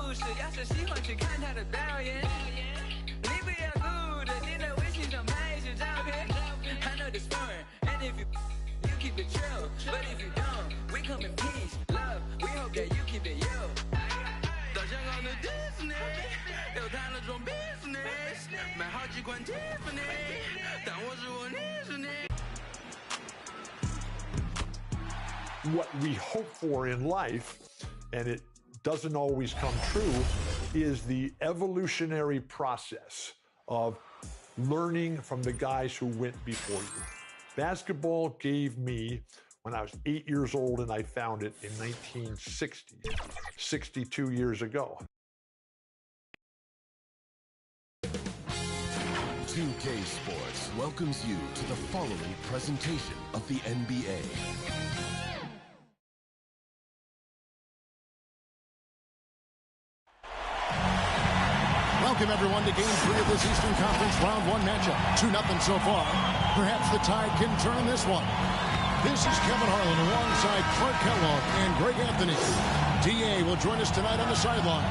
故事，要是喜欢去看他的表演。你不要哭的，你的微信上拍一些照片。I know this foreign, and if you keep it chill, but if you don't, we come in peace, love. We hope that you keep it you. 到香港的 Disney， 又谈了桩 business， 买好几款 Tiffany， 但我是我，你是你。What we hope for in life, and it doesn't always come true, is the evolutionary process of learning from the guys who went before you. Basketball gave me, when I was 8 years old and I found it in 1960, 62 years ago. 2K Sports welcomes you to the following presentation of the NBA. Welcome, everyone, to Game 3 of this Eastern Conference Round 1 matchup. 2-0 so far. Perhaps the Tide can turn this one. This is Kevin Harlan alongside Clark Kellogg and Greg Anthony. D.A. will join us tonight on the sideline.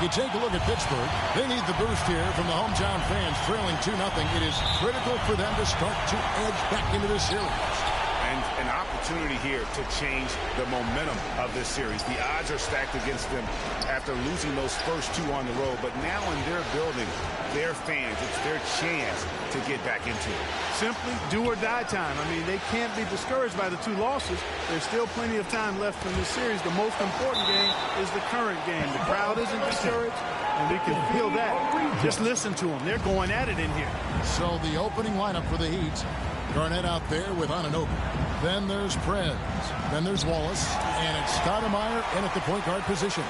You take a look at Pittsburgh. They need the boost here from the hometown fans, trailing 2-0. It is critical for them to start to edge back into this series. And an opportunity here to change the momentum of this series. The odds are stacked against them after losing those first two on the road. But now in their building, their fans, it's their chance to get back into it. Simply do or die time. I mean, they can't be discouraged by the two losses. There's still plenty of time left in this series. The most important game is the current game. The crowd isn't discouraged, and we can feel that. Just listen to them. They're going at it in here. So the opening lineup for the Heat. Garnett out there with Anunoby. Then there's Prez. Then there's Wallace. And it's Stoudemire in at the point guard position.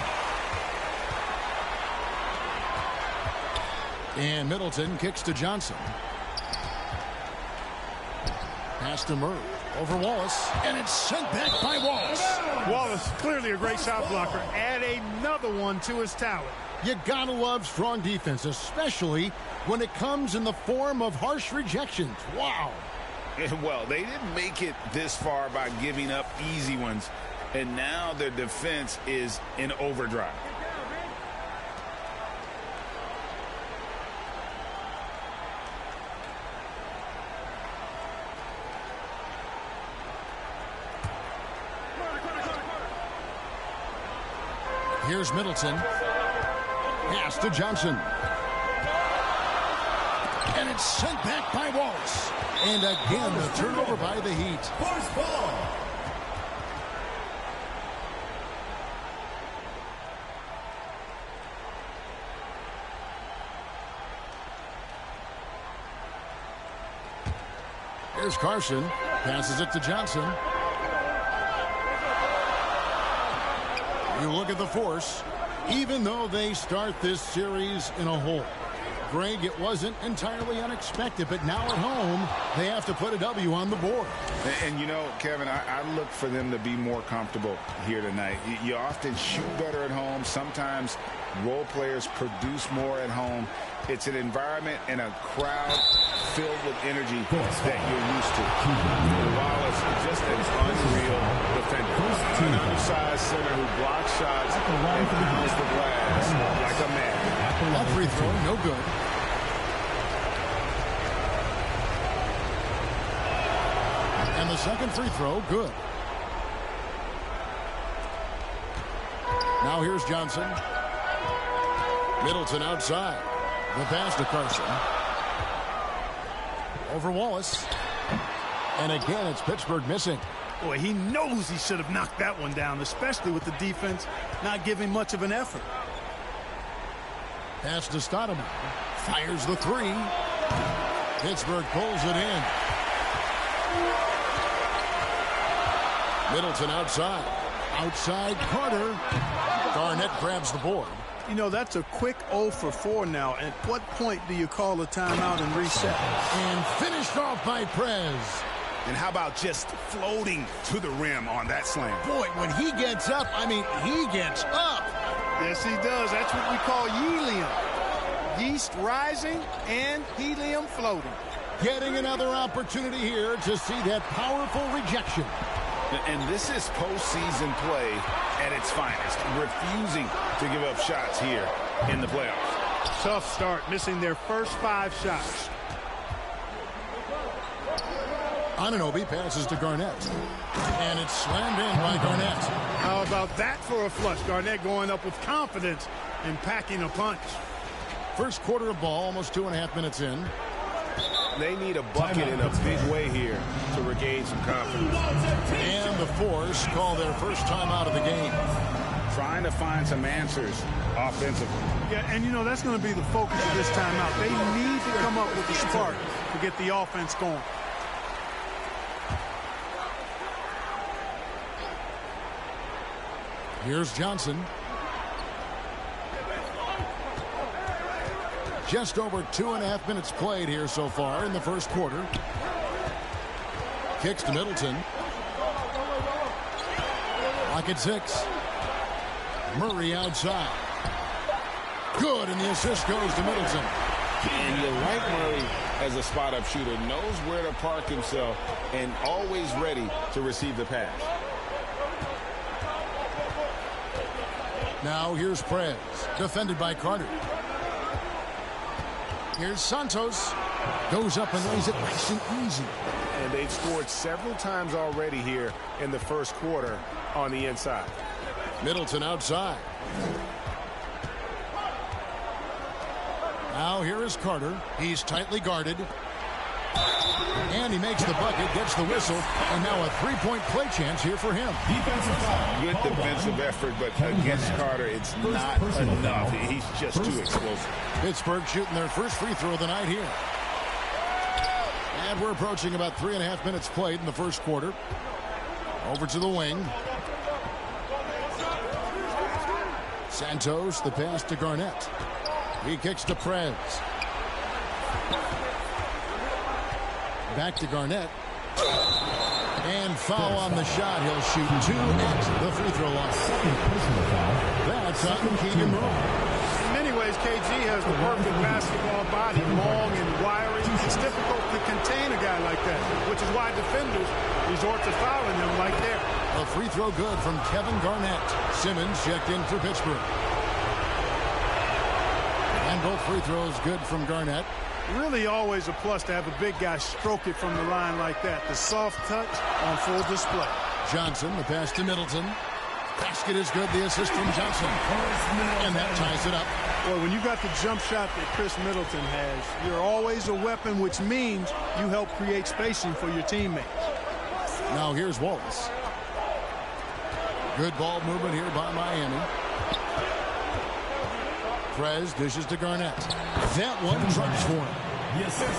And Middleton kicks to Johnson. Pass to Murray. Over Wallace. And it's sent back by Wallace. Wallace, clearly a great shot blocker. Add another one to his talent. You gotta love strong defense, especially when it comes in the form of harsh rejections. Wow. Well, they didn't make it this far by giving up easy ones, and now their defense is in overdrive. Here's Middleton. Pass to Johnson. And it's sent back by Wallace. And again, the turnover by the Heat. First ball. Here's Carson. Passes it to Johnson. You look at the force. Even though they start this series in a hole, Greg, it wasn't entirely unexpected, but now at home, they have to put a W on the board. And you know, Kevin, I look for them to be more comfortable here tonight. You often shoot better at home. Sometimes role players produce more at home. It's an environment and a crowd filled with energy that you're used to. Wallace, just an unreal defender. An undersized center who blocks shots and pounds the glass like a man. That free throw, no good. And the second free throw, good. Now here's Johnson. Middleton outside. The pass to Carson. Over Wallace. And again, it's Pittsburgh missing. Boy, he knows he should have knocked that one down, especially with the defense not giving much of an effort. Pass to Stoudemire. Fires the three. Pittsburgh pulls it in. Middleton outside. Outside Carter. Garnett grabs the board. You know, that's a quick 0 for 4 now. At what point do you call a timeout and reset? And finished off by Prez. And how about just floating to the rim on that slam? Boy, when he gets up, I mean, he gets up. Yes, he does. That's what we call helium. Yeast rising and helium floating. Getting another opportunity here to see that powerful rejection. And this is postseason play at its finest. Refusing to give up shots here in the playoffs. Tough start, missing their first 5 shots. Anunoby passes to Garnett. And it's slammed in by Garnett. How about that for a flush? Garnett going up with confidence and packing a punch. First quarter of ball, almost 2.5 minutes in. They need a bucket in a big way here to regain some confidence. And the Force call their first time out of the game. Trying to find some answers offensively. Yeah, and you know, that's going to be the focus of this timeout. They need to come up with a spark to get the offense going. Here's Johnson. Just over 2.5 minutes played here so far in the first quarter. Kicks to Middleton. Lock at 6. Murray outside. Good, and the assist goes to Middleton. And you like Murray as a spot-up shooter. Knows where to park himself and always ready to receive the pass. Now here's Prez. Defended by Carter. Here's Santos. Goes up and lays it nice and easy. And they've scored several times already here in the first quarter on the inside. Middleton outside. Now here is Carter. He's tightly guarded. And he makes the bucket, gets the whistle, and now a 3-point play chance here for him. Good defensive effort, but against Carter, it's not enough. He's just too explosive. Pittsburgh shooting their first free throw of the night here. And we're approaching about 3.5 minutes played in the first quarter. Over to the wing. Santos, the pass to Garnett. He kicks to Prez. Back to Garnett. And foul on the shot. He'll shoot 2 at the free throw line. That's on Keegan Murray. In many ways, KG has the perfect basketball body, long and wiry. It's difficult to contain a guy like that, which is why defenders resort to fouling him like there. A free throw good from Kevin Garnett. Simmons checked in for Pittsburgh. And both free throws good from Garnett. Really always a plus to have a big guy stroke it from the line like that. The soft touch on full display. Johnson, the pass to Middleton. Basket is good. The assist from Johnson. And that ties it up. Well, when you got the jump shot that Chris Middleton has, you're always a weapon, which means you help create spacing for your teammates. Now here's Wallace. Good ball movement here by Miami. Prez dishes to Garnett. That one drops for him.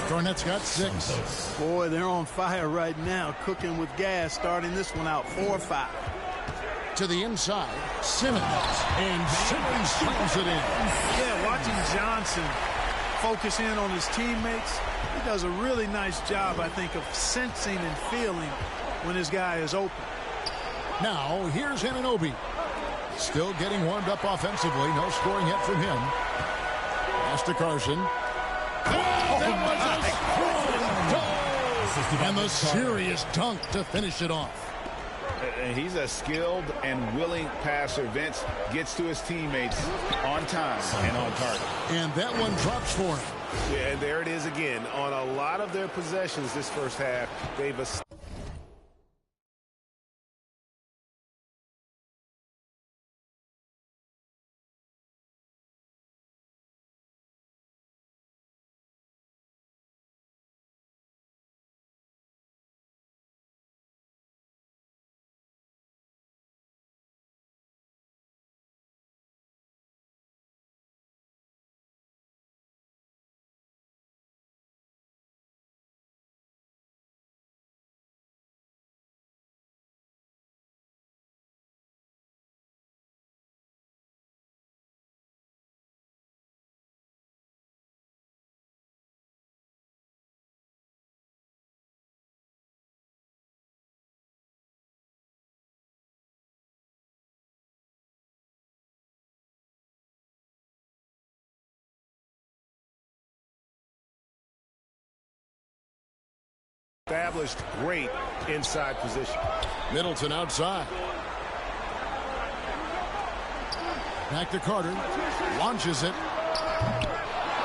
Garnett's got 6. Boy, they're on fire right now, cooking with gas, starting this one out 4-5. To the inside, Simmons. And Simmons slams it in. Yeah, watching Johnson focus in on his teammates, he does a really nice job, I think, of sensing and feeling when his guy is open. Now, here's Anunoby. Still getting warmed up offensively. No scoring yet from him. Pass to Carson. And the serious dunk to finish it off. And he's a skilled and willing passer. Vince gets to his teammates on time and on target. And that one drops for him. Yeah, and there it is again. On a lot of their possessions this first half, they've established great inside position. Middleton outside. Back to Carter. Launches it.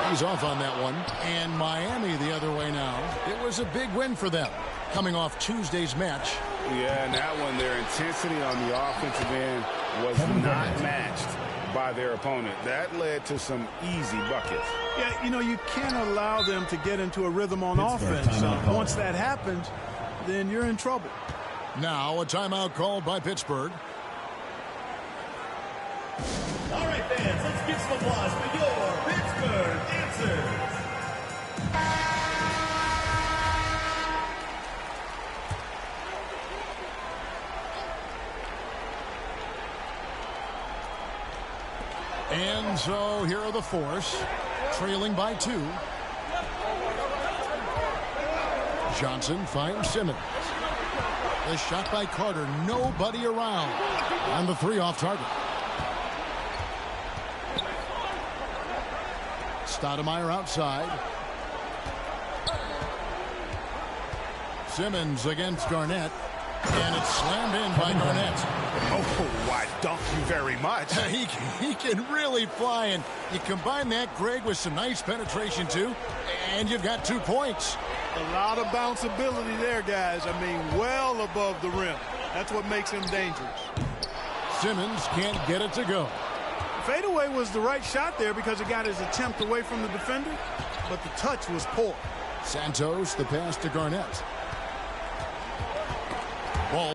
He's off on that one. And Miami the other way now. It was a big win for them, coming off Tuesday's match. Yeah, and that one, their intensity on the offensive end was not matched by their opponent. That led to some easy buckets. Yeah, you know, you can't allow them to get into a rhythm on offense. Once that happens, then you're in trouble. Now a timeout called by Pittsburgh. All right, fans, let's give some applause for your Pittsburgh answers. And so here are the Force, trailing by 2. Johnson finds Simmons. The shot by Carter, nobody around. And the 3 off target. Stoudemire outside. Simmons against Garnett. And it's slammed in by Garnett. Oh, why, thank you very much. He can really fly, and you combine that, Greg, with some nice penetration, too, and you've got 2 points. A lot of bounceability there, guys. I mean, well above the rim. That's what makes him dangerous. Simmons can't get it to go. Fadeaway was the right shot there because it got his attempt away from the defender, but the touch was poor. Santos, the pass to Garnett. Ball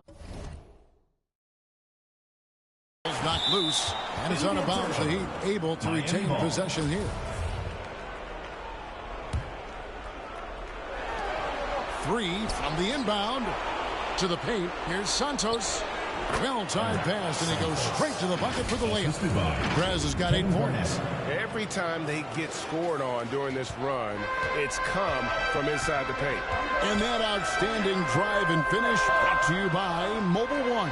is knocked loose, and it's out of bounds. The Heat able to retain possession here. 3 from the inbound to the paint. Here's Santos. Well-timed pass, and he goes straight to the bucket for the layup. Perez has got 8 points. Every time they get scored on during this run, it's come from inside the paint. And that outstanding drive and finish brought to you by Mobile One.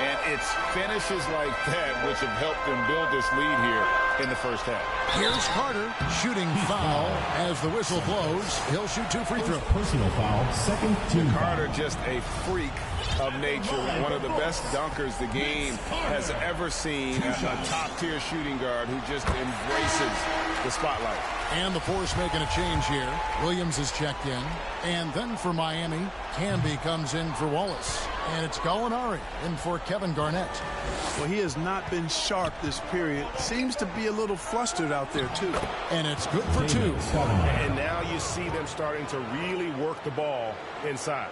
And it's finishes like that which have helped them build this lead here in the first half. Here's Carter shooting foul as the whistle blows. He'll shoot 2 free throws. Personal foul, second team. Carter, just a freak of nature, one of the best dunkers the game has ever seen, a top-tier shooting guard who just embraces the spotlight. And the Force making a change here. Williams is checked in. And then for Miami, Camby comes in for Wallace. And it's Gallinari in for Kevin Garnett. Well, he has not been sharp this period. Seems to be a little flustered out there, too. And it's good for 2. And now you see them starting to really work the ball inside.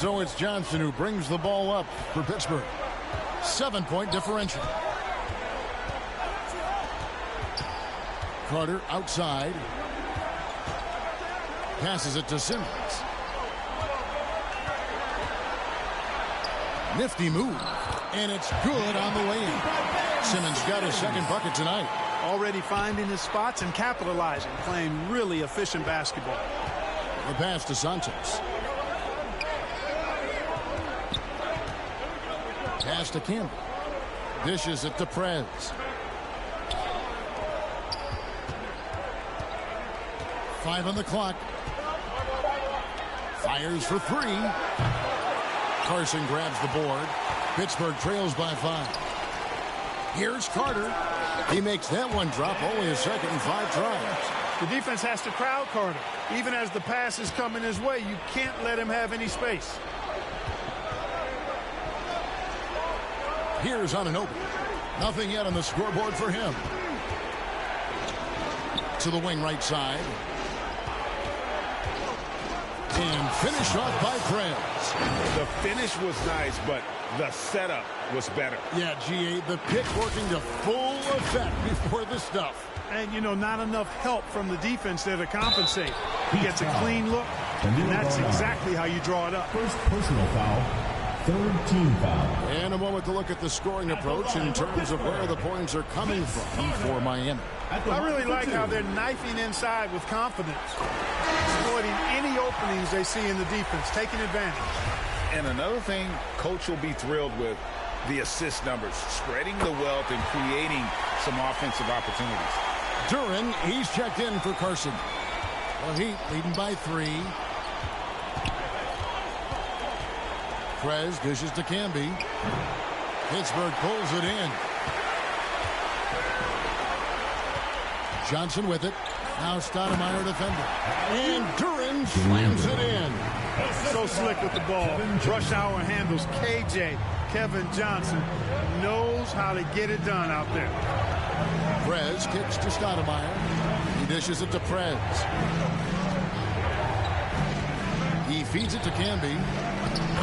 So it's Johnson who brings the ball up for Pittsburgh. 7-point differential. Carter outside. Passes it to Simmons. Nifty move. And it's good on the way in. Simmons got his second bucket tonight. Already finding his spots and capitalizing. Playing really efficient basketball. The pass to Santos. Pass to Campbell. Dishes it to Prez. Five on the clock. Fires for three. Carson grabs the board. Pittsburgh trails by 5. Here's Carter. He makes that one drop. Only a second and 5 tries. The defense has to crowd Carter. Even as the pass is coming his way, you can't let him have any space. Here's Anunoby. Nothing yet on the scoreboard for him. To the wing right side. And finish off by Prez. The finish was nice, but the setup was better. Yeah, GA, the pick working to full effect before the stuff. And, you know, not enough help from the defense there to compensate. He gets a clean look, and that's exactly how you draw it up. First personal foul, third team foul. And a moment to look at the scoring approach in terms of where the points are coming from for Miami. I really like how they're knifing inside with confidence, exploiting any openings they see in the defense, taking advantage. And another thing Coach will be thrilled with, the assist numbers, spreading the wealth and creating some offensive opportunities. Duren, he's checked in for Carson. The Heat leading by 3. Prez dishes to Camby. Pittsburgh pulls it in. Johnson with it. Now Stoudemire defender. And Duren slams it in. So slick with the ball. Rush hour handles. KJ, Kevin Johnson, knows how to get it done out there. Prez kicks to Stoudemire. He dishes it to Prez. He feeds it to Camby.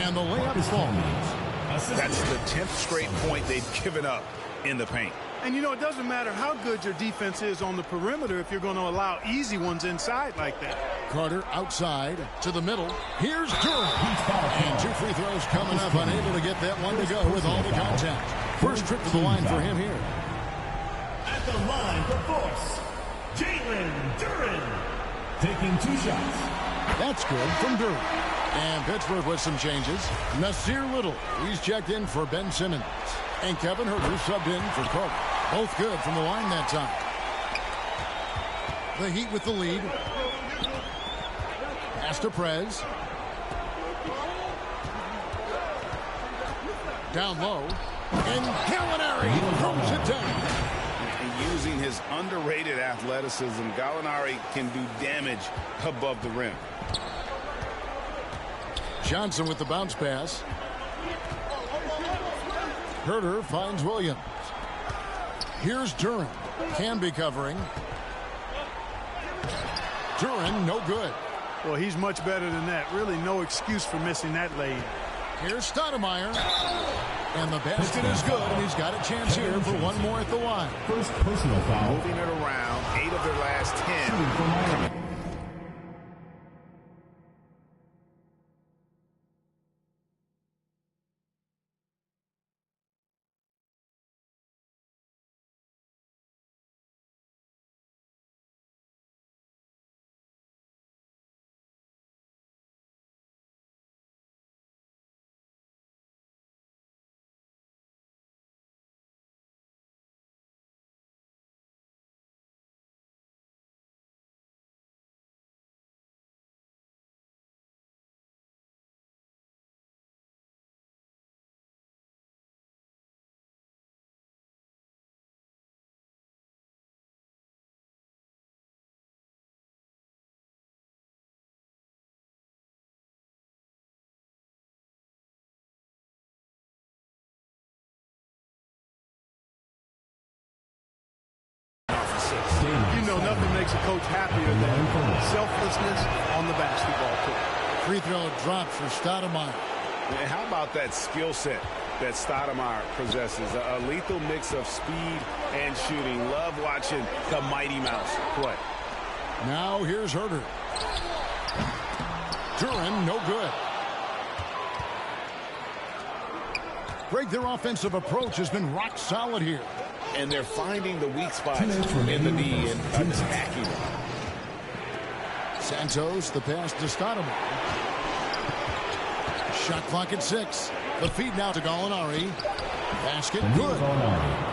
And the layup falls. That's the 10th straight point they've given up in the paint. And, you know, it doesn't matter how good your defense is on the perimeter if you're going to allow easy ones inside like that. Carter outside to the middle. Here's Duren. And 2 free throws coming up. Unable to get that one to go with all the contact. First trip to the line for him here. At the line for force, Jalen Duren. Taking 2 shots. That's good from Duren. And Pittsburgh with some changes. Nasir Little, he's checked in for Ben Simmons. And Kevin Huerter subbed in for Carter. Both good from the line that time. The Heat with the lead. Pass to Prez. Down low. And Gallinari throws it down. And using his underrated athleticism, Gallinari can do damage above the rim. Johnson with the bounce pass. Huerter finds Williams. Here's Duren. Can be covering. Duren, no good. Well, he's much better than that. Really no excuse for missing that lead. Here's Stoudemire. And the basket is good, and he's got a chance here for one more at the line. First personal foul. Moving it around, 8 of their last 10. You know, nothing makes a coach happier than selflessness on the basketball court. Free throw drops for Stoudemire. And how about that skill set that Stoudemire possesses? A lethal mix of speed and shooting. Love watching the Mighty Mouse play. Now here's Herder. Duren, no good. Greg, their offensive approach has been rock solid here. And they're finding the weak spots in the D and attacking them. Santos, the pass to Stoudemire. Shot clock at 6. The feed now to Gallinari. Basket, good.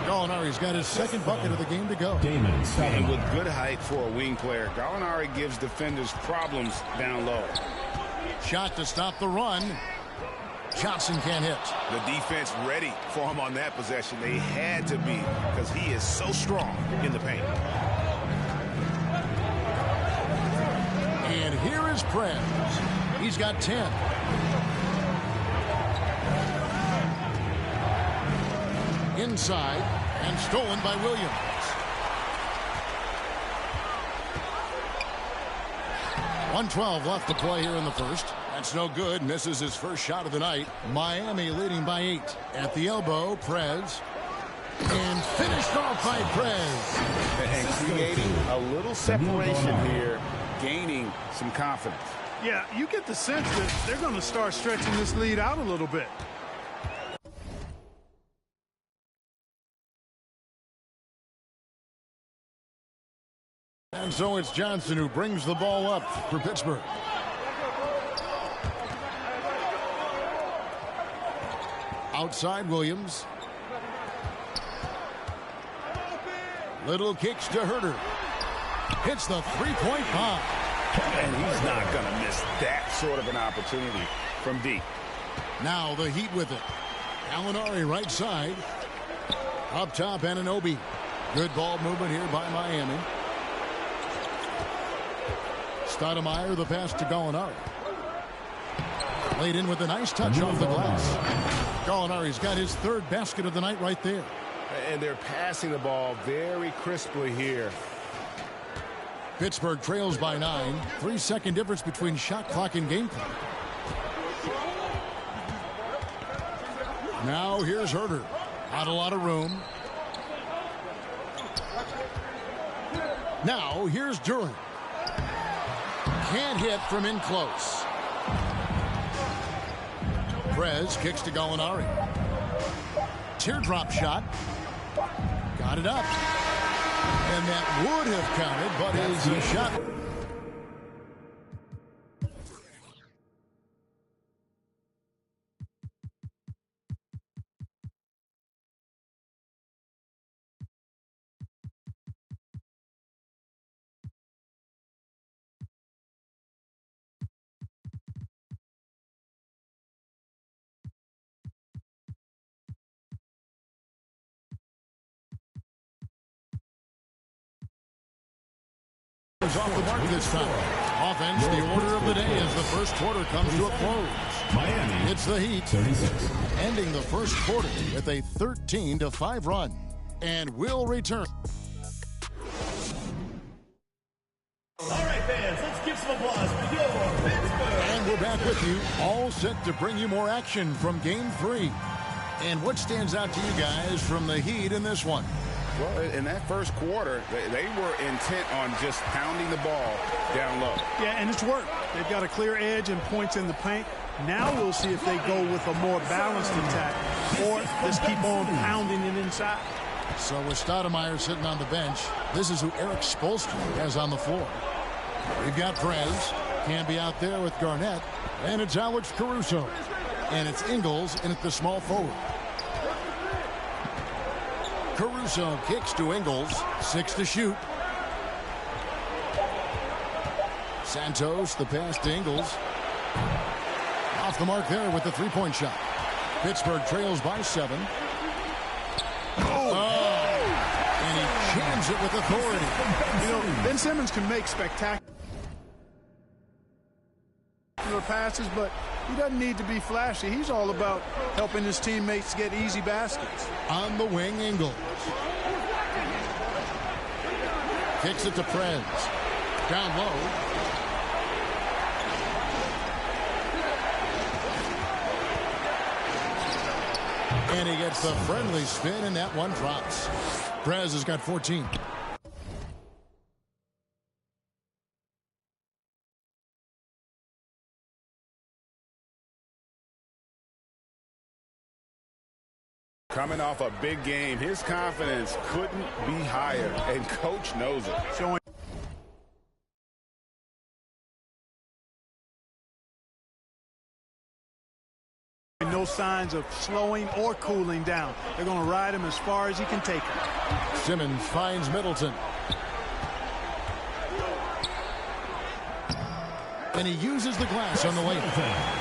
Gallinari's got his second bucket of the game to go. And with good height for a wing player, Gallinari gives defenders problems down low. Shot to stop the run. Johnson can't hit. The defense ready for him on that possession. They had to be, because he is so strong in the paint. And here is Prez. He's got 10. Inside and stolen by Williams. 1:12 left to play here in the first. That's no good. Misses his first shot of the night. Miami leading by 8. At the elbow, Prez. And finished off by Prez. And creating a little separation here, gaining some confidence. Yeah, you get the sense that they're going to start stretching this lead out a little bit. And so it's Johnson who brings the ball up for Pittsburgh. Outside Williams. Little kicks to Herder. Hits the three-point bomb. And he's not going to miss that sort of an opportunity from deep. Now the Heat with it. Gallinari right side. Up top, Anunoby. Good ball movement here by Miami. Stoudemire, the pass to Gallinari. Laid in with a nice touch off the glass. Gallinari's got his third basket of the night right there. And they're passing the ball very crisply here. Pittsburgh trails by 9. 3-second difference between shot clock and game clock. Now here's Herder. Not a lot of room. Now here's Duren. Can't hit from in close. Prez kicks to Gallinari. Teardrop shot. Got it up. And that would have counted, but his shot. Off the mark this time. Offense, the order of the day as the first quarter comes to a close. Miami. It's the Heat 36. ending the first quarter with a 13-5 run. And will return. All right, fans, let's give some applause for your Pittsburgh. And we're back with you, all set to bring you more action from Game 3. And what stands out to you guys from the Heat in this one? Well, in that first quarter, they were intent on just pounding the ball down low. Yeah, and it's worked. They've got a clear edge and points in the paint. Now we'll see if they go with a more balanced attack or just keep on pounding it inside. So with Stoudemire sitting on the bench, this is who Eric Spoelstra has on the floor. We've got Prez, can be out there with Garnett, and it's Alex Caruso. And it's Ingles in at the small forward. Caruso kicks to Ingles. 6 to shoot. Santos, the pass to Ingles. Off the mark there with the three-point shot. Pittsburgh trails by 7. And he jams it with authority. You know, Ben Simmons can make spectacular passes, but he doesn't need to be flashy. He's all about helping his teammates get easy baskets. On the wing, Ingles. Kicks it to Prez. Down low. And he gets the friendly spin, and that one drops. Prez has got 14. Coming off a big game, his confidence couldn't be higher, and Coach knows it. Showing no signs of slowing or cooling down. They're going to ride him as far as he can take him. Simmons finds Middleton. And he uses the glass on the way.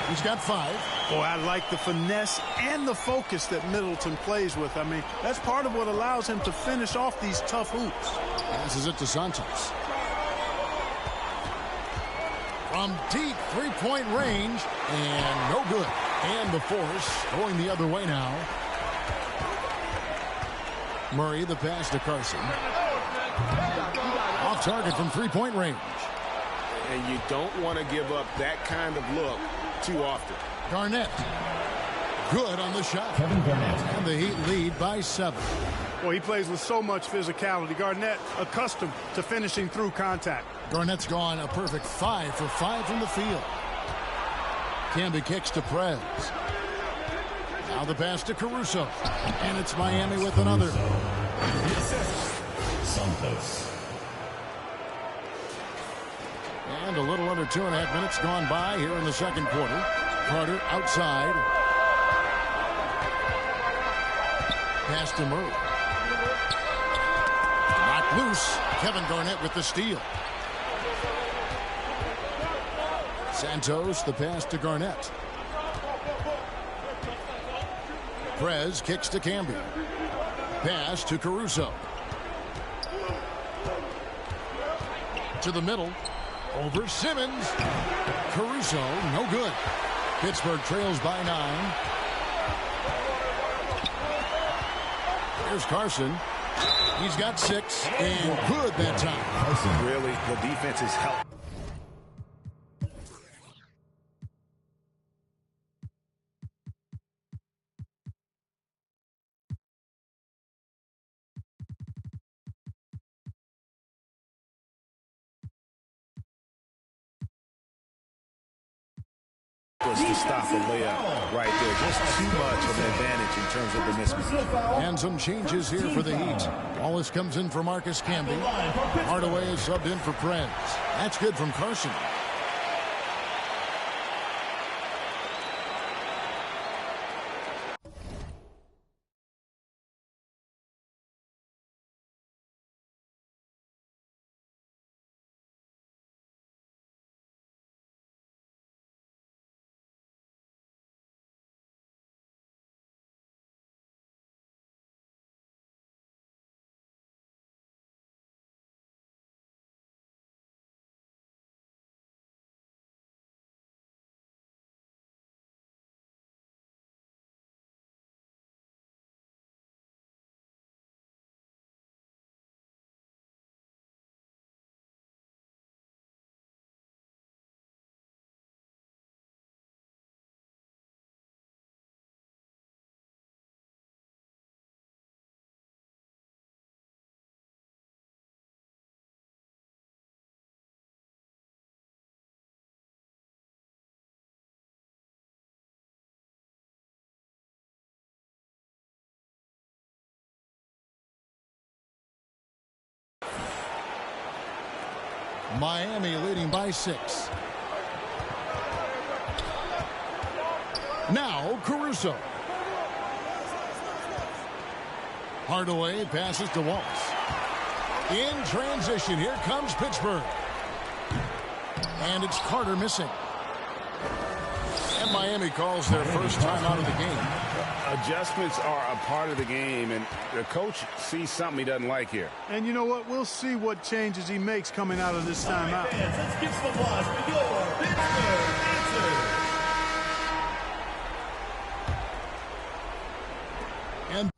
He's got 5. Boy, I like the finesse and the focus that Middleton plays with. I mean, that's part of what allows him to finish off these tough hoops. Passes it to Santos. From deep three-point range, and no good. And the force going the other way now. Murray, the pass to Carson. Off target from three-point range. And you don't want to give up that kind of look too often. Garnett. Good on the shot. Kevin Garnett. And the Heat lead by 7. Well, he plays with so much physicality. Garnett accustomed to finishing through contact. Garnett's gone a perfect 5 for 5 from the field. Camby kicks to Prez. Now the pass to Caruso. And it's Miami with another. Santos. And a little under 2.5 minutes gone by here in the second quarter. Carter outside. Pass to Murray. Knocked loose. Kevin Garnett with the steal. Santos, the pass to Garnett. Prez kicks to Camby. Pass to Caruso. To the middle. Over Simmons. Caruso, no good. Pittsburgh trails by 9. Here's Carson. He's got 6, and good that time. Really, the defense is helping. To stop a layup right there. Just too much of an advantage in terms of the mismatch. And some changes here for the Heat. Wallace comes in for Marcus Camby. Hardaway is subbed in for Prez. That's good from Carson. Miami leading by 6. Now Caruso. Hardaway passes to Wallace. In transition, here comes Pittsburgh. And it's Carter missing. And Miami calls their first time out of the game. Adjustments are a part of the game, and the coach sees something he doesn't like here. And you know what? We'll see what changes he makes coming out of this timeout. Let's give some applause for your Pittsburgh answer. And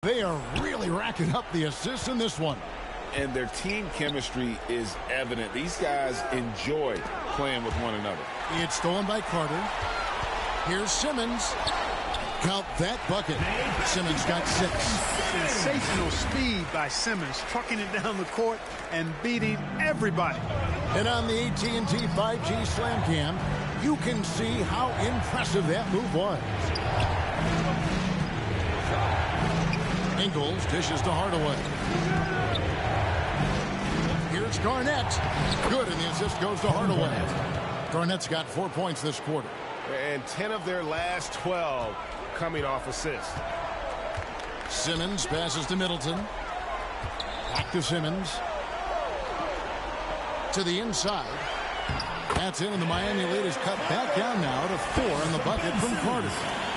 they are really racking up the assists in this one. and their team chemistry is evident. These guys enjoy playing with one another. It's stolen by Carter. Here's Simmons. Count that bucket. Simmons got 6. Sensational speed by Simmons, trucking it down the court and beating everybody. And on the AT&T 5G Slam Cam, you can see how impressive that move was. Ingles dishes to Hardaway. Here's Garnett. Good, and the assist goes to Hardaway. Garnett's got 4 points this quarter. And 10 of their last 12 coming off assists. Simmons passes to Middleton. Back to Simmons. To the inside. That's in, and the Miami lead is cut back down now to 4 on the bucket from Carter.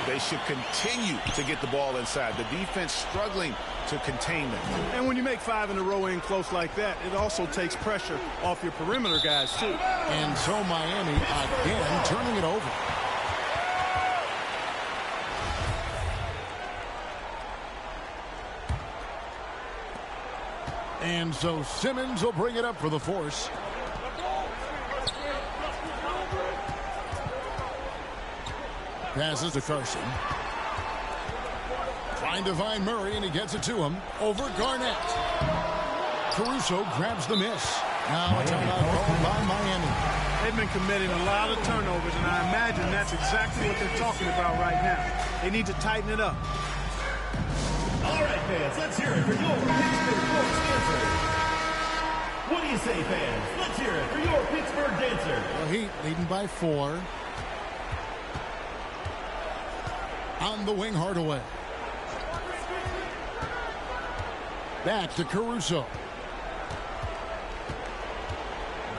They should continue to get the ball inside. The defense struggling to contain them. And when you make 5 in a row in close like that, it also takes pressure off your perimeter guys, too. And so Miami again turning it over. And so Simmons will bring it up for the force. Passes to Carson. Trying to find Murray, and he gets it to him. Over Garnett. Caruso grabs the miss. Now a timeout called by Miami. They've been committing a lot of turnovers, and I imagine that's exactly what they're talking about right now. They need to tighten it up. All right, fans, let's hear it for your Pittsburgh Sports Dancer. What do you say, fans? Let's hear it for your Pittsburgh Dancer. The Heat leading by 4. On the wing, Hardaway. Back to Caruso.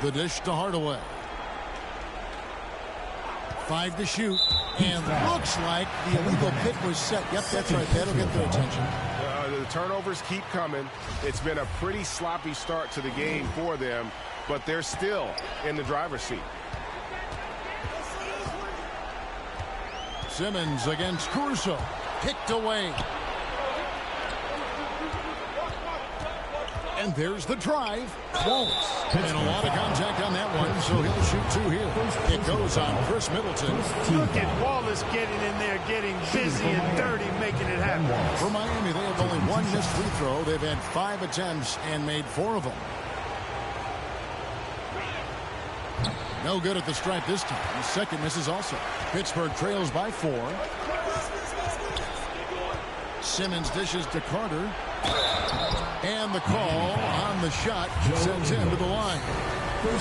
The dish to Hardaway. 5 to shoot. And looks like the illegal pick was set. Yep, that's right. That'll get their attention. The turnovers keep coming. It's been a pretty sloppy start to the game for them, but they're still in the driver's seat. Simmons against Caruso. Kicked away. And there's the drive. Won't. And a lot of contact on that one, so he'll shoot 2 here. It goes on Chris Middleton. Look at Wallace getting in there, getting busy and dirty, making it happen. For Miami, they have only 1 missed free throw. They've had 5 attempts and made 4 of them. No good at the stripe this time. The second misses also. Pittsburgh trails by 4. Simmons dishes to Carter. And the call on the shot sends him to the line. The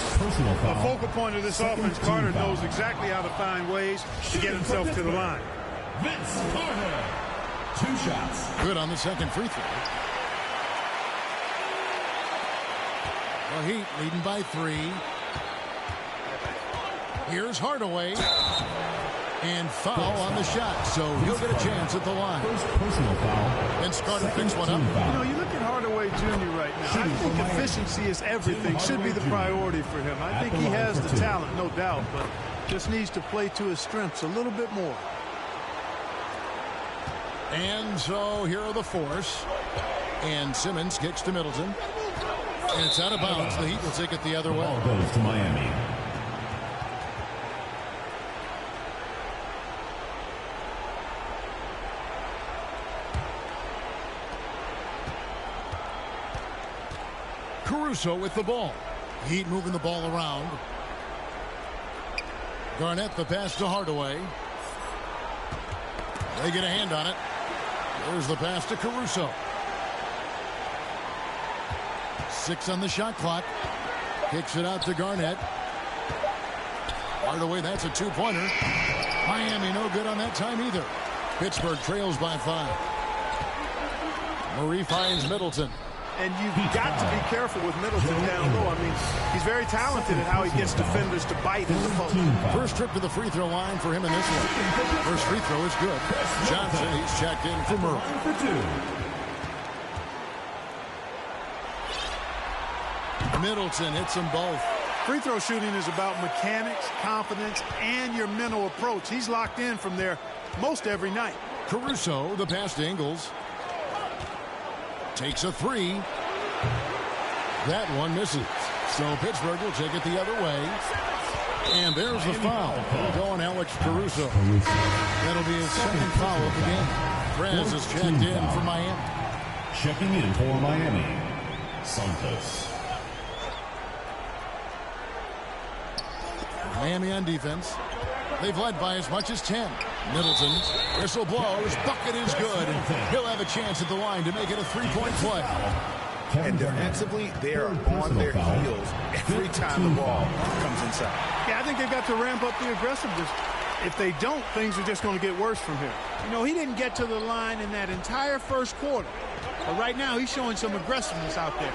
focal point of this offense, Carter knows exactly how to find ways to get himself to the line. Vince Carter. 2 shots. Good on the second free throw. The Heat leading by 3. Here's Hardaway. And foul on the shot, so he'll get a chance at the line. Personal foul. Vince Carter picks one up. You know, you look at Hardaway Jr. right now. I think efficiency is everything. Should be the priority for him. I think he has the talent, no doubt, but just needs to play to his strengths a little bit more. And so here are the force. And Simmons kicks to Middleton. And it's out of bounds. The Heat will take it the other way. Ball goes to Miami. Caruso with the ball. Heat moving the ball around. Garnett the pass to Hardaway. They get a hand on it. There's the pass to Caruso. 6 on the shot clock. Kicks it out to Garnett. Hardaway, that's a 2-pointer. Miami no good on that time either. Pittsburgh trails by 5. Murray finds Middleton. And you've got to be careful with Middleton down low. I mean, he's very talented at how he gets defenders to bite in the post. First trip to the free throw line for him in this one. First free throw is good. Johnson, he's checked in for Murray. Middleton hits them both. Free throw shooting is about mechanics, confidence, and your mental approach. He's locked in from there most every night. Caruso, the pass to Ingles. Takes a 3. That one misses. So Pittsburgh will take it the other way. And there's the foul. Going Alex Caruso. That'll be his second foul of the game. Perez is checked in for Miami. Checking in for Miami, Santos. Miami on defense. They've led by as much as 10. Middleton. Whistle blows. Bucket is good. He'll have a chance at the line to make it a three-point play. And defensively, they are on their heels every time the ball comes inside. Yeah, I think they've got to ramp up the aggressiveness. If they don't, things are just going to get worse from here. You know, he didn't get to the line in that entire first quarter. But right now, he's showing some aggressiveness out there.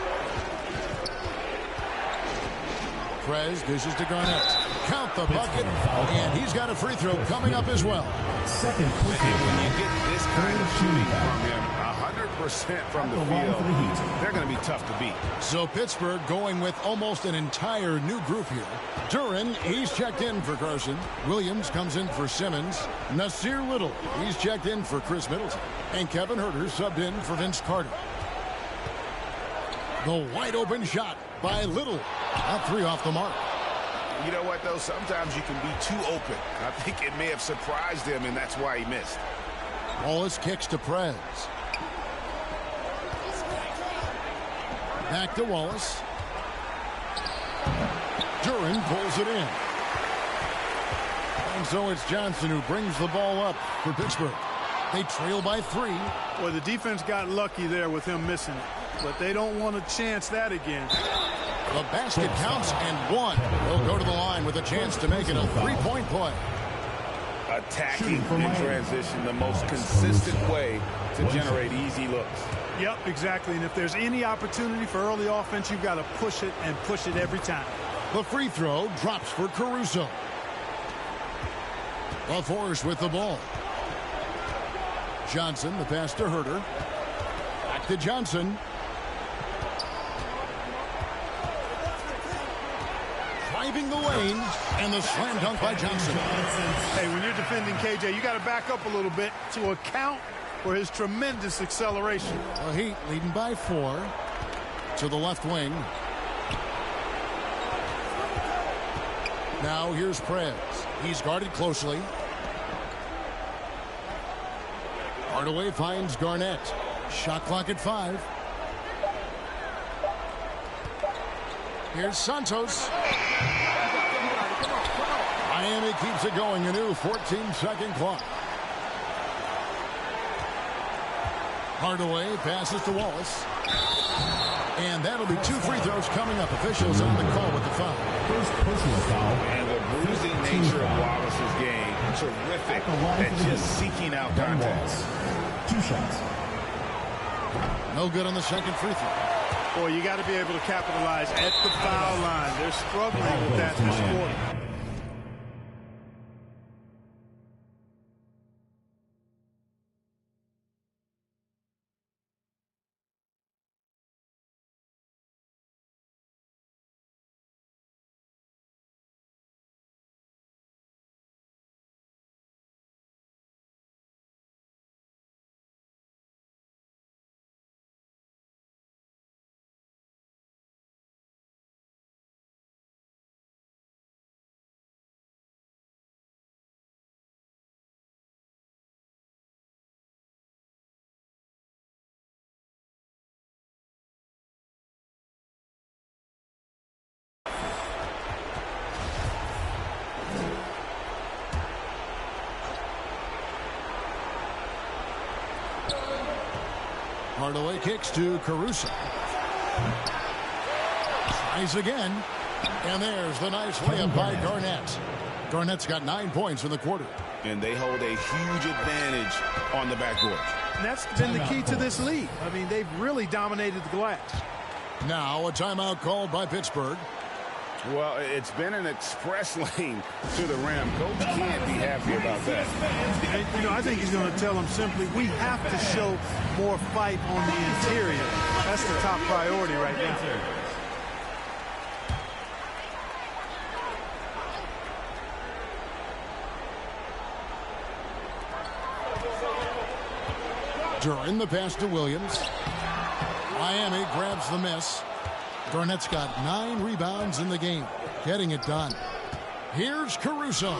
Perez dishes to Garnett. Count the bucket. And he's got a free throw coming up as well. Second When you get this kind of shooting from him, 100% from the field, they're going to be tough to beat. So Pittsburgh going with almost an entire new group here. Duren, he's checked in for Carson. Williams comes in for Simmons. Nasir Little, he's checked in for Chris Middleton. And Kevin Huerter subbed in for Vince Carter. The wide open shot by Little. A three off the mark. You know what, though? Sometimes you can be too open. I think it may have surprised him, and that's why he missed. Wallace kicks to Perez. Back to Wallace. Duren pulls it in. And so it's Johnson who brings the ball up for Pittsburgh. They trail by 3. Boy, the defense got lucky there with him missing it. But they don't want to chance that again. The basket counts and 1. He'll go to the line with a chance to make it a three-point play. Attacking in transition, the most consistent way to generate easy looks. Yep, exactly. And if there's any opportunity for early offense, you've got to push it and push it every time. The free throw drops for Caruso. LaForce with the ball. Johnson, the pass to Huerter. Back to Johnson. Driving the lane, and the slam dunk by Johnson. Hey, when you're defending KJ, you got to back up a little bit to account for his tremendous acceleration. The Heat leading by 4 to the left wing. Now here's Perez. He's guarded closely. Hardaway finds Garnett. Shot clock at 5. Here's Santos. Miami keeps it going. A new 14-second clock. Hardaway passes to Wallace. And that'll be 2 free throws coming up. Officials on the call with the foul. First personal foul. And the bruising nature of Wallace's game, terrific at just seeking out contact. 2 shots. No good on the second free throw. Boy, you got to be able to capitalize at the foul line. They're struggling with that this quarter. Hardaway kicks to Caruso. Tries again. And there's the nice layup by Garnett. Garnett's got 9 points in the quarter. And they hold a huge advantage on the backboard. And that's been the key to this league. I mean, they've really dominated the glass. Now a timeout called by Pittsburgh. Well, it's been an express lane to the rim. Coach can't be happy about that. And, you know, I think he's going to tell them simply, we have to show more fight on the interior. That's the top priority right now. Duren the pass to Williams. Miami grabs the miss. Garnett's got 9 rebounds in the game, getting it done. Here's Caruso.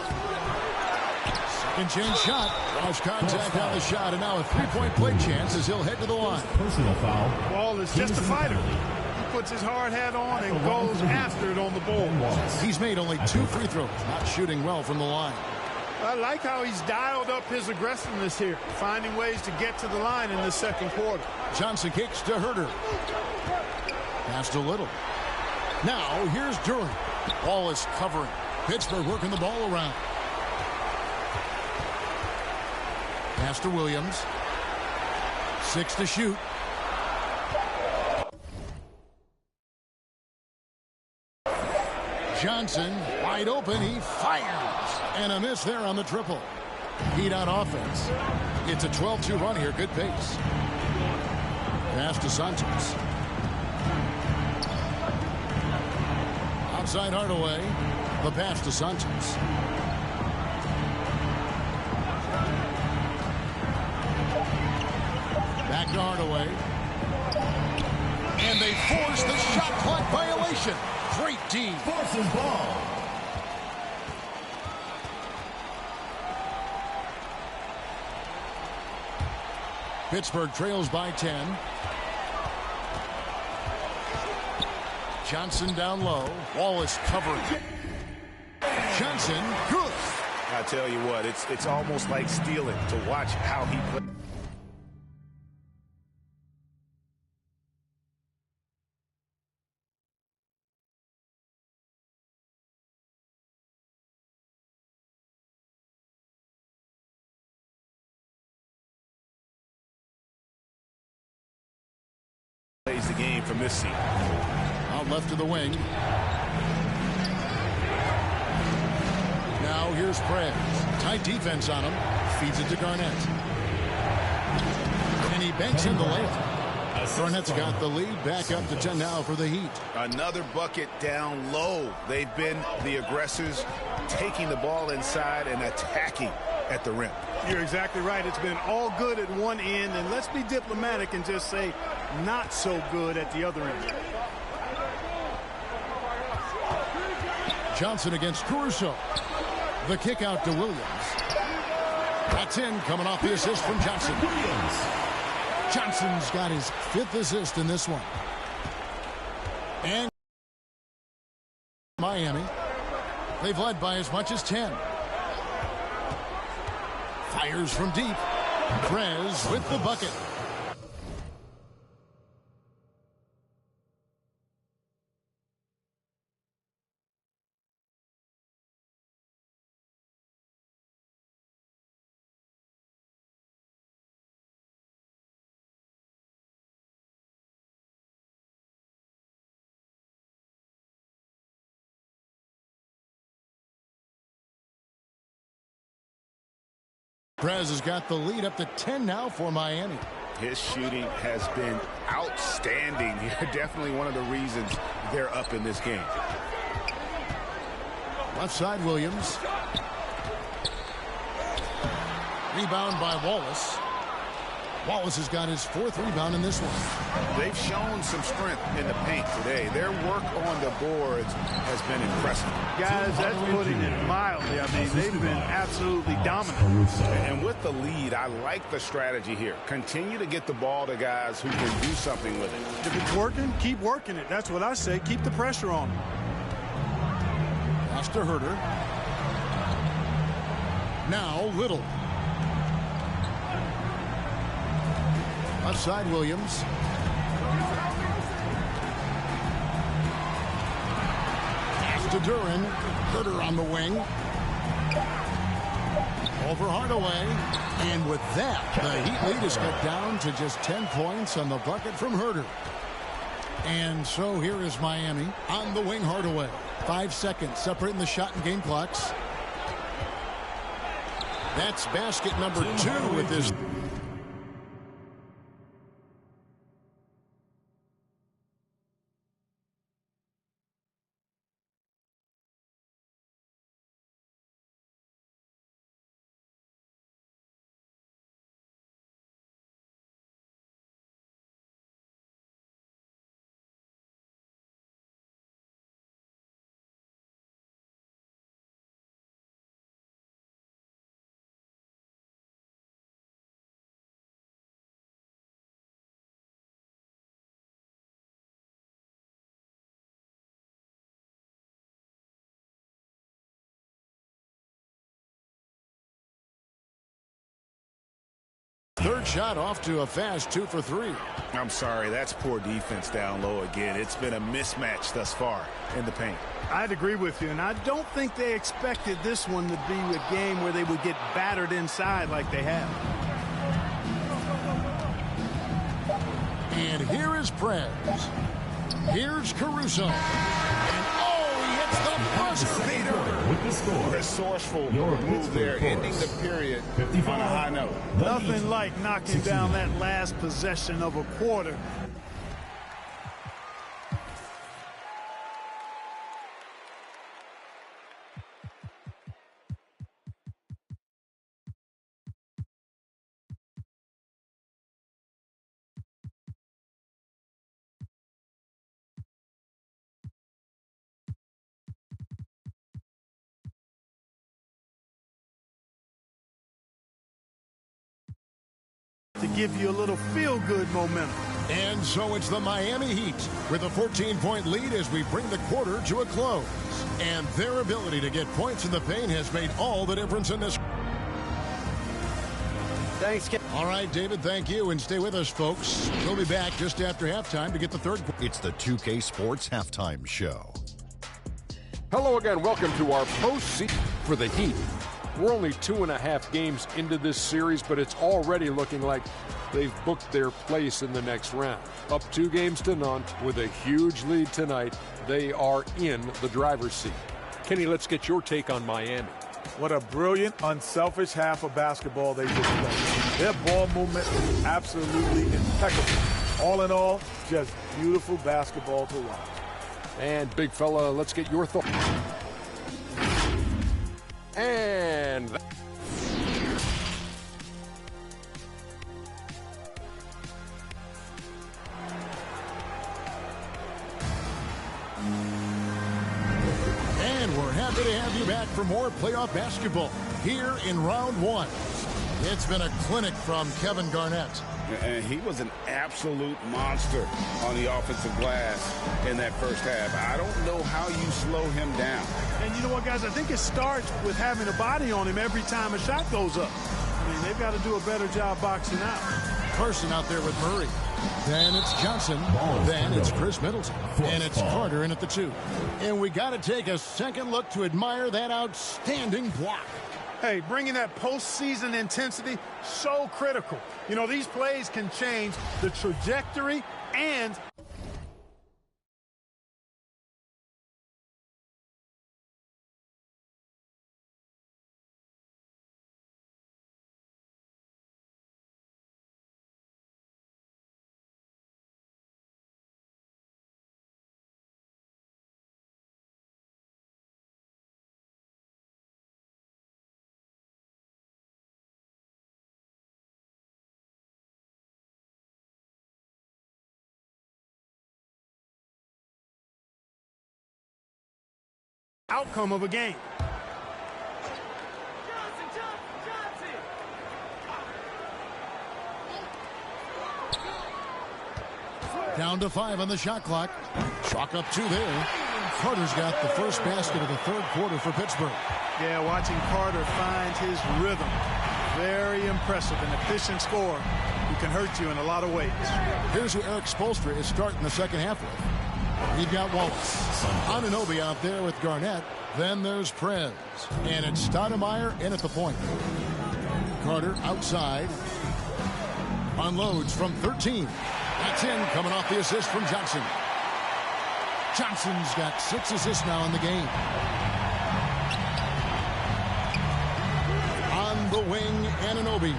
Second chance shot. Lost contact on the shot, and now a three-point play chance as he'll head to the line. Personal foul. Ball is just a fighter. He puts his hard hat on and goes after it on the board. He's made only 2 free throws, not shooting well from the line. I like how he's dialed up his aggressiveness here, finding ways to get to the line in the second quarter. Johnson kicks to Herter. Pass to Little. Now here's Duren. Ball is covering. Pittsburgh working the ball around. Pass to Williams. 6 to shoot. Johnson wide open. He fires. And a miss there on the triple. Heat on offense. It's a 12-2 run here. Good pace. Pass to Santos. Outside Hardaway. The pass to Santos. Back to Hardaway. And they force the shot clock violation. Great D. Forces ball. Pittsburgh trails by 10. Johnson down low. Wallace covering. Johnson, good. I tell you what, it's almost like stealing to watch how he plays. Plays the game from this seat. Out left to the wing. Now here's Prez. Tight defense on him. Feeds it to Garnett. And he banks in the layup. Garnett's got the lead. Back up to 10 now for the Heat. Another bucket down low. They've been the aggressors, taking the ball inside and attacking at the rim. You're exactly right. It's been all good at one end, and let's be diplomatic and just say not so good at the other end. Johnson against Caruso. The kick out to Williams. That's in, coming off the assist from Johnson. Johnson's got his 5th assist in this one. And Miami. They've led by as much as 10. Fires from deep. Prez with the bucket. Prez has got the lead up to 10 now for Miami. His shooting has been outstanding. Definitely one of the reasons they're up in this game. Left side, Williams. Rebound by Wallace. Wallace has got his 4th rebound in this one. They've shown some strength in the paint today. Their work on the boards has been impressive. Guys, that's putting it mildly. I mean, they've been absolutely dominant. And with the lead, I like the strategy here. Continue to get the ball to guys who can do something with it. If it's working, keep working it. That's what I say. Keep the pressure on them. Pass to Herter. Now Little. Left side, Williams. Pass to Duren. Herter on the wing. Over Hardaway. And with that, the Heat lead is cut down to just 10 points on the bucket from Herter. And so here is Miami on the wing. Hardaway. 5 seconds separating the shot and game clocks. That's basket number 2 with this. Third shot off to a fast 2 for 3. I'm sorry, that's poor defense down low again. It's been a mismatch thus far in the paint. I'd agree with you, and I don't think they expected this one to be a game where they would get battered inside like they have. And here is Prez. Here's Caruso. And he hits the buzzer. With the score. Resourceful Your move Pittsburgh there, Force. ending the period 55. on a high note. Nothing like knocking down that last possession of a quarter. To give you a little feel-good momentum. And so it's the Miami Heat with a 14-point lead as we bring the quarter to a close. And their ability to get points in the paint has made all the difference in this. Thanks, Ken. All right, David, thank you. And stay with us, folks. We'll be back just after halftime to get the third. It's the 2K Sports Halftime Show. Hello again. Welcome to our postseason for the Heat. We're only 2.5 games into this series, but it's already looking like they've booked their place in the next round. Up 2-0 with a huge lead tonight. They are in the driver's seat. Kenny, let's get your take on Miami. What a brilliant, unselfish half of basketball they just played. Their ball movement is absolutely impeccable. All in all, just beautiful basketball to watch. And big fella, let's get your thoughts. And we're happy to have you back for more playoff basketball here in round one. It's been a clinic from Kevin Garnett. And he was an absolute monster on the offensive glass in that first half. I don't know how you slow him down. And you know what, guys? I think it starts with having a body on him every time a shot goes up. I mean, they've got to do a better job boxing out. Carson out there with Murray. Then it's Johnson. Then it's Chris Middleton. And it's Carter in at the 2. And we got to take a second look to admire that outstanding block. Hey, bringing that postseason intensity, so critical. You know, these plays can change the trajectory and outcome of a game. Down to 5 on the shot clock. Chalk up 2 there. Carter's got the first basket of the third quarter for Pittsburgh. Yeah, watching Carter find his rhythm. Very impressive, an efficient scorer who can hurt you in a lot of ways. Here's who Eric Spoelstra is starting the second half with. We've got Wallace. Anunoby out there with Garnett. Then there's Prez. And it's Stoudemire in at the point. Carter outside. Unloads from 13. That's in, coming off the assist from Johnson. Johnson's got 6 assists now in the game. On the wing, Anunoby.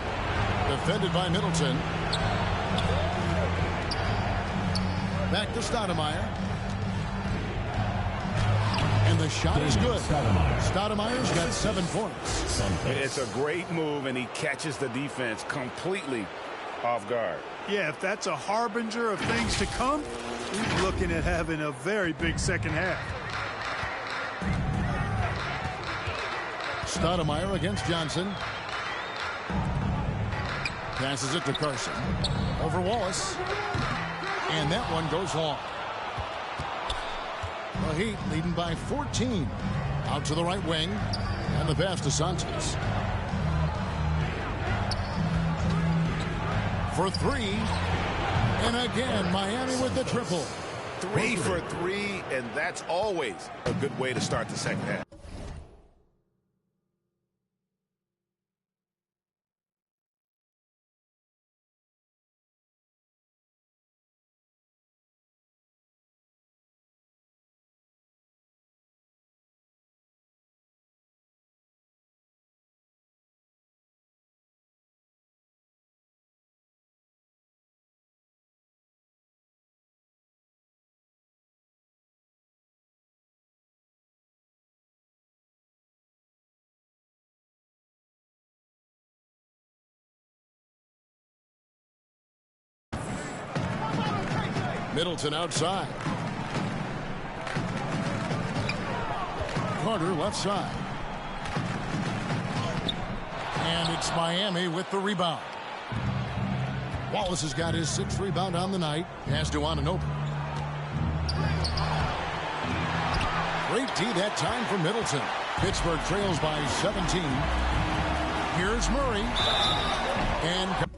Defended by Middleton. Back to Stoudemire. And the shot is good. Stoudemire's got 7 points. It's a great move, and he catches the defense completely off guard. Yeah, if that's a harbinger of things to come, he's looking at having a very big second half. Stoudemire against Johnson. Passes it to Carson. Over Wallace. And that one goes long. The Heat leading by 14. Out to the right wing. And the pass to Sanchez. for three. And again, Miami with the triple. 3 for 3, and that's always a good way to start the second half. Middleton outside. Carter left side. And it's Miami with the rebound. Wallace has got his 6th rebound on the night. Has to Anunoby. Great D that time for Middleton. Pittsburgh trails by 17. Here's Murray. And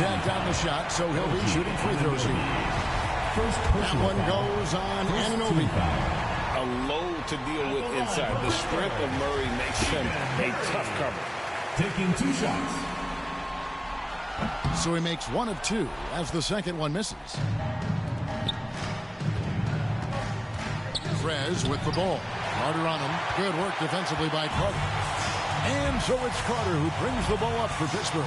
contact on the shot, so he'll be shooting free throws here. That one goes on Anunoby. A load to deal with inside. The strength of Murray makes him a tough cover. Taking 2 shots. So he makes 1 of 2 as the second one misses. Trez with the ball. Carter on him. Good work defensively by Carter. And so it's Carter who brings the ball up for Pittsburgh.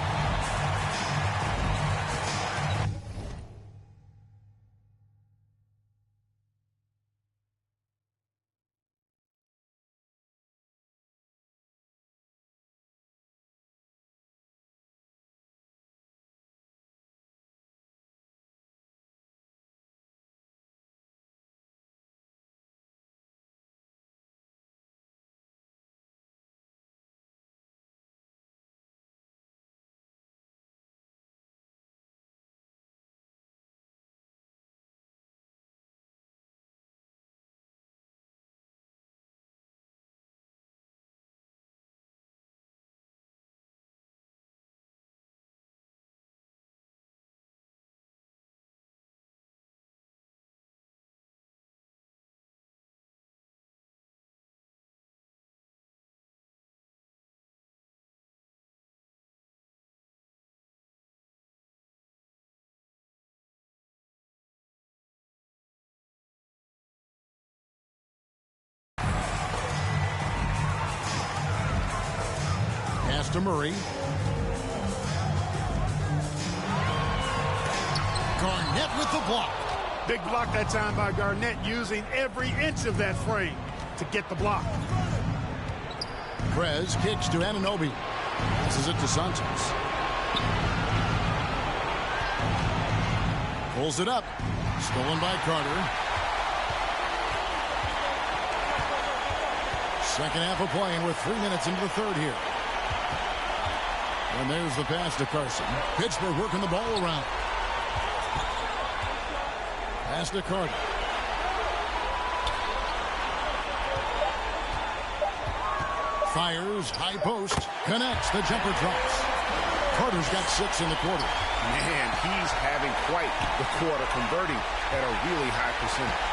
Pass to Murray. Garnett with the block. Big block that time by Garnett, using every inch of that frame to get the block. Prez kicks to Anunoby. Passes it to Santos. Pulls it up. Stolen by Carter. Second half of play, and we're 3 minutes into the third here. And there's the pass to Carson. Pittsburgh working the ball around. Pass to Carter. Fires, high post, connects, the jumper drops. Carter's got 6 in the quarter. Man, he's having quite the quarter, converting at a really high percentage.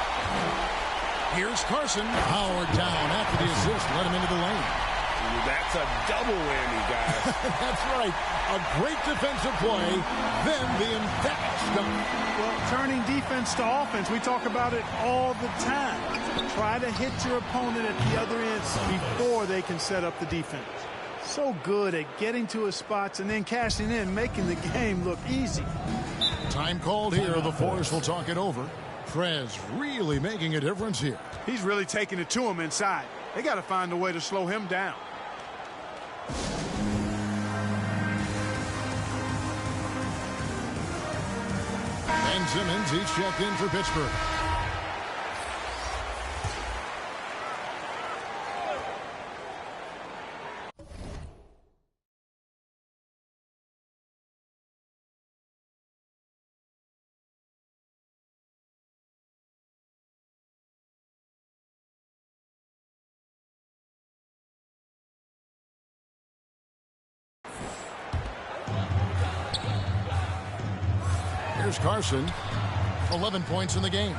Here's Carson. Howard down after the assist, let him into the lane. That's a double whammy, guys. That's right. A great defensive play, then the emphatic stop. Well, turning defense to offense, we talk about it all the time. Try to hit your opponent at the other end before they can set up the defense. So good at getting to his spots and then cashing in, making the game look easy. Time called here. The Force will talk it over. Prez really making a difference here. He's really taking it to him inside. They got to find a way to slow him down. Ben Simmons, he's checked in for Pittsburgh. Here's Carson. 11 points in the game.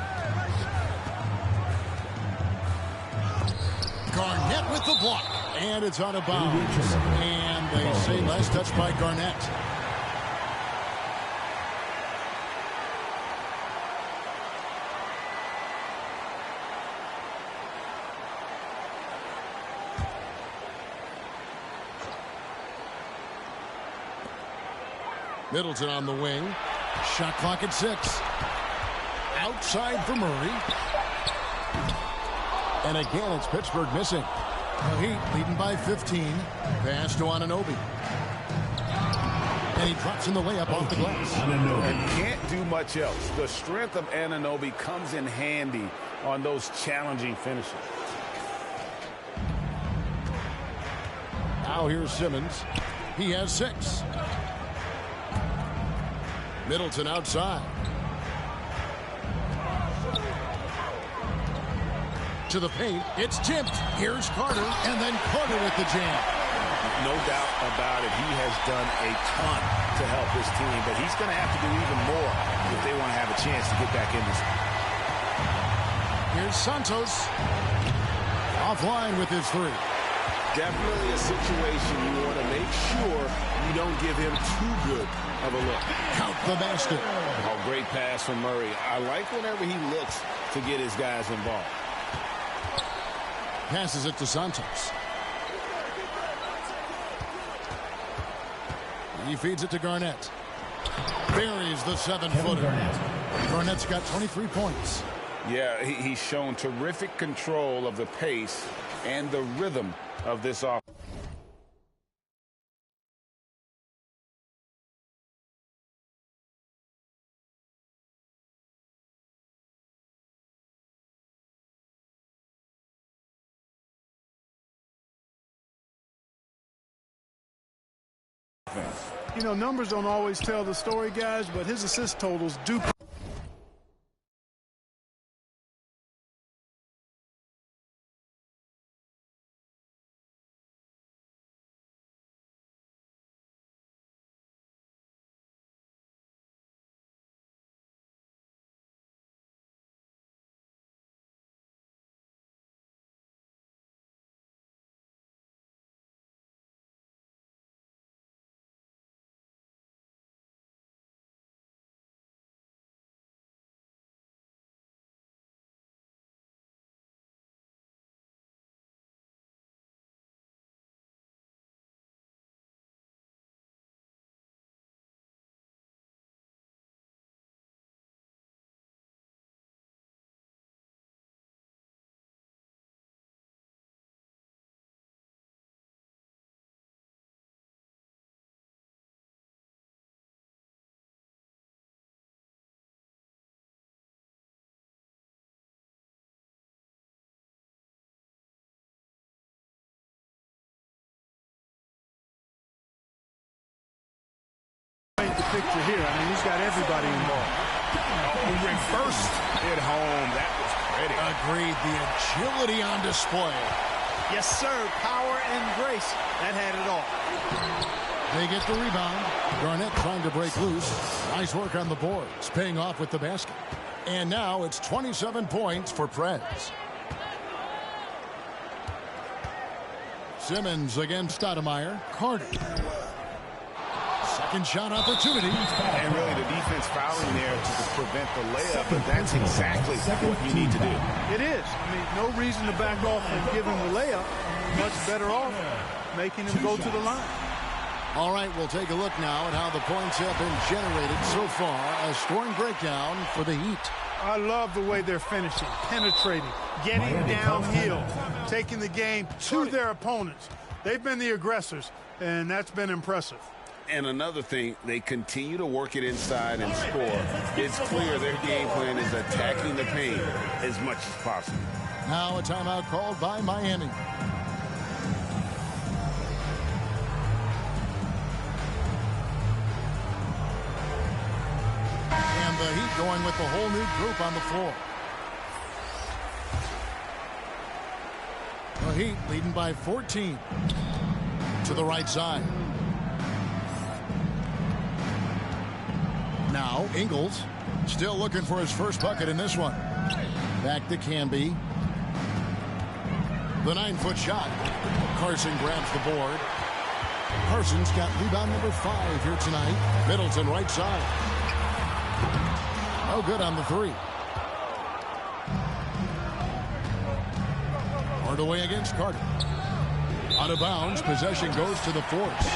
Garnett with the block. And it's out of bounds. And they say nice touch by Garnett. Middleton on the wing. Shot clock at 6. Outside for Murray. And again, it's Pittsburgh missing. The Heat leading by 15. Pass to Anunoby. And he drops in the layup off the glass. And can't do much else. The strength of Anunoby comes in handy on those challenging finishes. Now here's Simmons. He has 6. Middleton outside. To the paint. It's tipped. Here's Carter. And then Carter with the jam. No doubt about it. He has done a ton to help his team, but he's going to have to do even more if they want to have a chance to get back in this. Here's Santos. Offline with his 3. Definitely a situation you want to make sure you don't give him too good of a look. Count the basket. Oh, great pass from Murray. I like whenever he looks to get his guys involved. Passes it to Santos. He feeds it to Garnett. Buries the 7-footer. Garnett's got 23 points. Yeah, he's shown terrific control of the pace and the rhythm of this offense. You know, numbers don't always tell the story, guys, but his assist totals do picture here. I mean, he's got everybody involved. Reversed it home. That was pretty. Agreed. The agility on display. Yes, sir. Power and grace. That had it all. They get the rebound. Garnett trying to break loose. Nice work on the boards, paying off with the basket. And now it's 27 points for Preds. Simmons against Stoudemire. Carter. Second shot opportunity. And really the defense fouling there to prevent the layup, but that's exactly what you need to do. It is. I mean, no reason to back off and give him the layup. Much better off making him go to the line. All right, we'll take a look now at how the points have been generated so far. A scoring breakdown for the Heat. I love the way they're finishing, penetrating, getting downhill, taking the game to their opponents. They've been the aggressors, and that's been impressive. And another thing, they continue to work it inside and score. It's clear their game plan is attacking the paint as much as possible. Now a timeout called by Miami. And the Heat going with the whole new group on the floor. The Heat leading by 14 to the right side. Now Ingles still looking for his first bucket in this one. Back to Camby. The 9-foot shot. Carson grabs the board. Carson's got rebound number 5 here tonight. Middleton right side. No good on the 3. Hardaway against Carter. Out of bounds. Possession goes to the Force.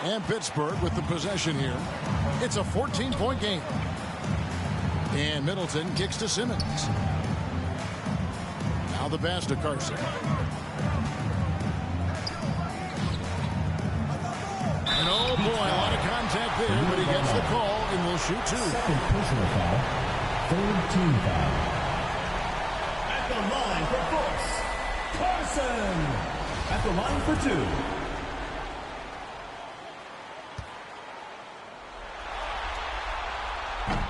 And Pittsburgh with the possession here. It's a 14-point game. And Middleton kicks to Simmons. Now the pass to Carson. And oh boy, a lot of contact there, but he gets the call and will shoot 2. Second personal foul. Third team foul. At the line for Force, Carson. At the line for 2.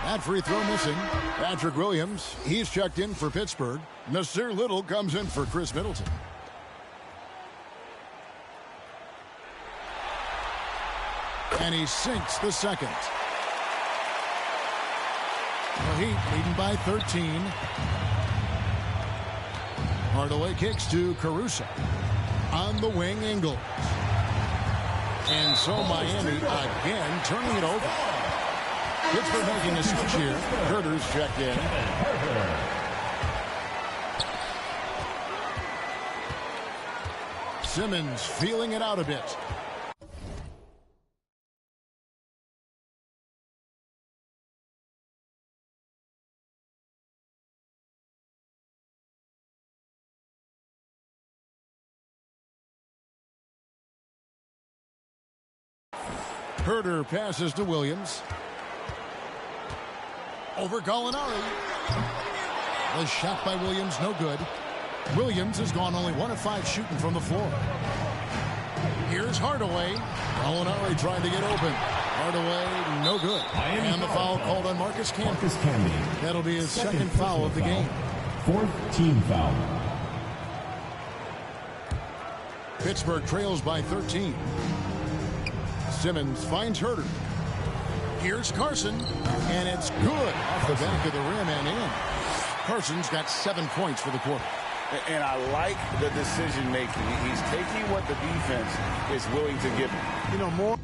That free throw missing. Patrick Williams, he's checked in for Pittsburgh. Nasir Little comes in for Chris Middleton. And he sinks the second. The Heat leading by 13. Hardaway kicks to Caruso. On the wing, Ingles. And so Miami again turning it over. Pittsburgh making a switch here. Herter's checked in. Simmons feeling it out a bit. Herter passes to Williams. Over Gallinari. The shot by Williams, no good. Williams has gone only 1 of 5 shooting from the floor. Here's Hardaway. Gallinari trying to get open. Hardaway, no good. And the foul called on Marcus Camby. That'll be his second foul of the game. 4th team foul. Pittsburgh trails by 13. Simmons finds Herter. Here's Carson, and it's good off the back of the rim and in. Carson's got 7 points for the quarter. And I like the decision making. He's taking what the defense is willing to give him. You know, more